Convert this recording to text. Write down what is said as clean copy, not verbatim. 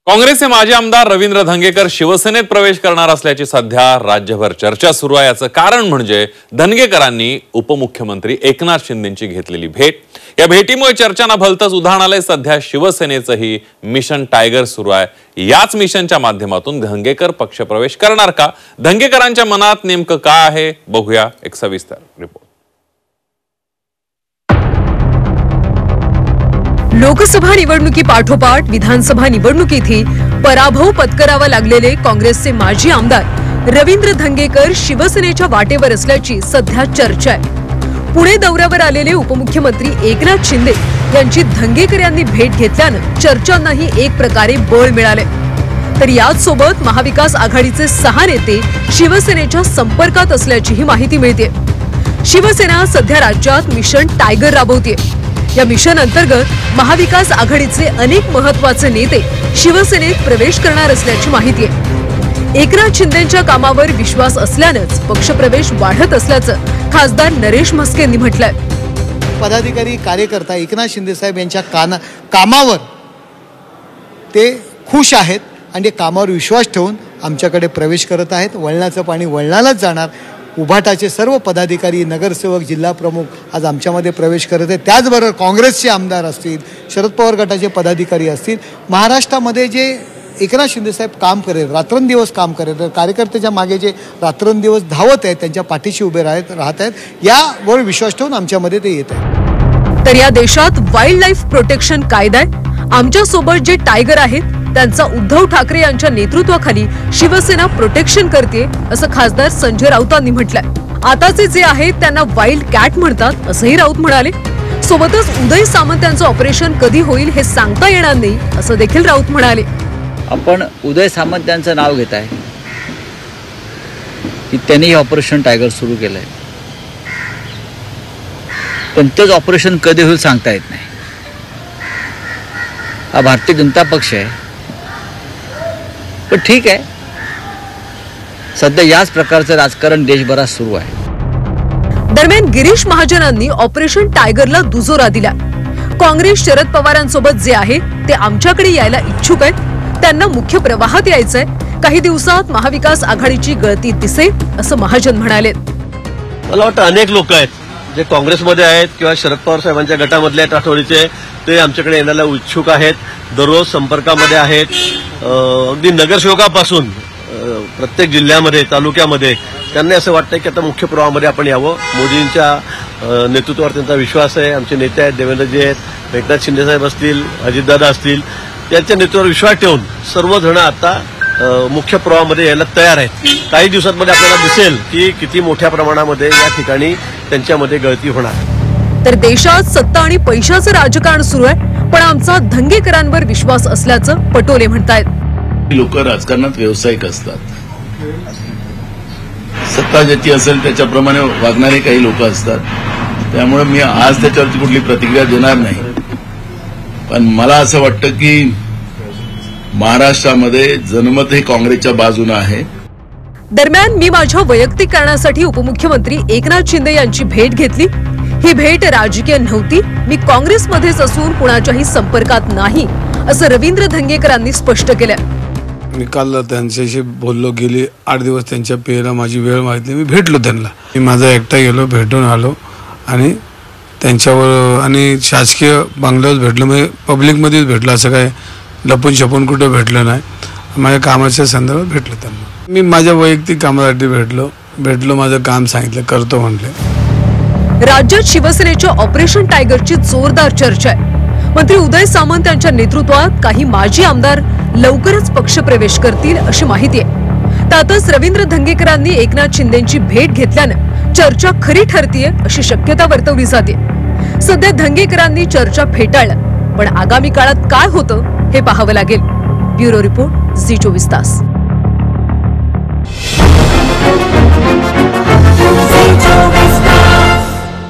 काँग्रेसचे माजी आमदार रवींद्र धंगेकर शिवसेनेत प्रवेश करणार असल्याची सध्या राज्यभर चर्चा सुरू आहे। याचं कारण म्हणजे धंगेकरांनी उपमुख्यमंत्री एकनाथ शिंदेंची घेतलेली भेट। या भेटीमुळे चर्चांना भलतंच उधाण आलंय। सध्या शिवसेनेचंही मिशन टायगर सुरू आहे। याच मिशनच्या माध्यमातून धंगेकर पक्षप्रवेश करणार का? धंगेकरांच्या मनात नेमकं काय आहे बघूया एक सविस्तर रिपोर्ट। लोकसभा निवडणुकीपाठोपाठ विधानसभा निवडणुकीतही पराभव पत्करावा लागलेले काँग्रेसचे माजी आमदार रवींद्र धंगेकर शिवसेनेच्या वाटेवर असल्याची सध्या चर्चा आहे। पुणे दौऱ्यावर आलेले उपमुख्यमंत्री एकनाथ शिंदे यांची धंगेकर यांनी भेट घेतल्यानं चर्चांनाही एक प्रकारे बळ मिळाले। तर याच सोबत महाविकास आघाडीचे 6 नेते शिवसेनेच्या संपर्कात असल्याचीही माहिती मिळते। शिवसेना सध्या राज्यात मिशन टायगर राबवते। या मिशन अंतर्गत महाविकास आघाडीचे अनेक महत्त्वाचे नेते शिवसेनेत प्रवेश करणार असल्याची माहिती आहे। एकनाथ शिंदेंच्या कामावर विश्वास असल्यानंच पक्षप्रवेश वाढत असल्याचं खासदार नरेश म्हस्के यांनी म्हटलंय। पदाधिकारी कार्यकर्ता एकनाथ शिंदे साहेब यांच्या कामावर ते खुश आहेत आणि कामावर विश्वास ठेवून आमच्याकडे प्रवेश करत आहेत। वळणाचं पाणी वळणालाच जाणार। उभाटाचे सर्व पदाधिकारी, नगरसेवक, जिल्हा प्रमुख आज आमच्यामध्ये प्रवेश करत आहेत। त्याचबरोबर काँग्रेसचे आमदार असतील, शरद पवार गटाचे पदाधिकारी असतील, महाराष्ट्रामध्ये जे एकनाथ शिंदे साहेब काम करेल, रात्रंदिवस काम करेल, कार्यकर्त्याच्या मागे जे रात्रंदिवस धावत आहेत त्यांच्या पाठीशी उभे राहत आहेत, यावर विश्वास ठेवून आमच्यामध्ये ते येत आहे। तर या देशात वाईल्ड लाईफ प्रोटेक्शन कायदा आहे। आमच्या सोबत जे टायगर आहेत त्यांचा उद्धव ठाकरे यांच्या नेतृत्वाखाली शिवसेना प्रोटेक्शन करते असं खासदार संजय राऊतांनी म्हटलंय। आताचे जे आहेत त्यांना वाईल्ड कॅट म्हणतात असंही राऊत म्हणाले। सोबतच उदय सामंत यांचं ऑपरेशन कधी होईल हे सांगता येणार नाही असं देखील राऊत म्हणाले। आपण उदय सामंत यांचं नाव घेत आहे की त्यांनी हे ऑपरेशन टायगर सुरू केलंय, पण तेच ऑपरेशन कधी होईल सांगता येत नाही। हा भारतीय जनता पक्ष आहे, पण ठीक आहे, सध्या याच प्रकारचं राजकारण देशभरात सुरू आहे। दरम्यान गिरीश महाजनांनी ऑपरेशन टायगरला दुजोरा दिला। काँग्रेस शरद पवारांसोबत जे आहे ते आमच्याकडे यायला इच्छुक आहेत, त्यांना मुख्य प्रवाहात यायचंय। काही दिवसात महाविकास आघाडीची गळती दिसेल असं महाजन म्हणाले। मला वाटतं अनेक लोक आहेत जे काँग्रेसमध्ये आहेत किंवा शरद पवार साहेबांच्या गटामधले राठोडीचे, ते आमच्याकडे येण्याला इच्छुक आहेत, दररोज संपर्कामध्ये आहेत। अगदी नगरसेवकापासून प्रत्येक जिल्ह्यामध्ये, तालुक्यामध्ये त्यांना असं वाटतं की आता मुख्य प्रवाहामध्ये आपण यावं। मोदींच्या नेतृत्वावर त्यांचा विश्वास आहे। आमचे नेते आहेत, देवेंद्रजी आहेत, एकनाथ शिंदे साहेब असतील, अजितदादा असतील, त्यांच्या नेतृत्वावर विश्वास ठेवून सर्वजण आता मुख्य प्रवाहामध्ये यायला तयार आहेत। काही दिवसांमध्ये आपल्याला दिसेल की किती मोठ्या प्रमाणामध्ये या ठिकाणी त्यांच्यामध्ये गळती होणार। तर देशात सत्ता आणि पैशाचं राजकारण सुरू आहे, पण आमचा धंगेकरांवर विश्वास असल्याचं पटोले म्हणतायत। लोक राजकारणात व्यावसायिक असतात, सत्ता ज्याची असेल त्याच्याप्रमाणे वागणारे काही लोक असतात, त्यामुळे मी आज त्याच्यावरती कुठली प्रतिक्रिया देणार नाही। पण मला असं वाटतं की महाराष्ट्रामध्ये जनमत हे काँग्रेसच्या बाजूने आहे। दरम्यान मी माझ्या वैयक्तिक कारणासाठी उपमुख्यमंत्री एकनाथ शिंदे यांची भेट घेतली। ही भेट राजकीय नव्हती। मी काँग्रेसमध्येच असून कुणाच्याही संपर्कात नाही असं रवींद्र धंगेकरांनी स्पष्ट केलं। मी काल त्यांच्याशी बोललो, गेली 8 दिवस त्यांच्या पेरा माझी वेळ मागितली, मी भेटलो त्यांना। मी माझा एकटा गेलो, भेटून आलो आणि त्यांच्यावर आणि शासकीय बंगल्यावर भेटलो, म्हणजे पब्लिकमध्येच भेटलो, असं काय लपून छपून कुठे भेटलं नाही। माझ्या कामाच्या संदर्भात भेटलो त्यांना। मी माझ्या वैयक्तिक कामासाठी भेटलो माझं काम सांगितलं, करतो म्हटले। राज्यात शिवसेनेच्या ऑपरेशन टायगरची जोरदार चर्चा आहे। मंत्री उदय सामंत यांच्या नेतृत्वात काही माजी आमदार लवकरच पक्षप्रवेश करतील अशी माहिती आहे। त्यातच रवींद्र धंगेकरांनी एकनाथ शिंदेंची भेट घेतल्यानं चर्चा खरी ठरतीये अशी शक्यता वर्तवली जाते। सध्या धंगेकरांनी चर्चा फेटाळल्या, पण आगामी काळात काय होतं हे पाहावं लागेल। ब्युरो रिपोर्ट, झी 24 तास।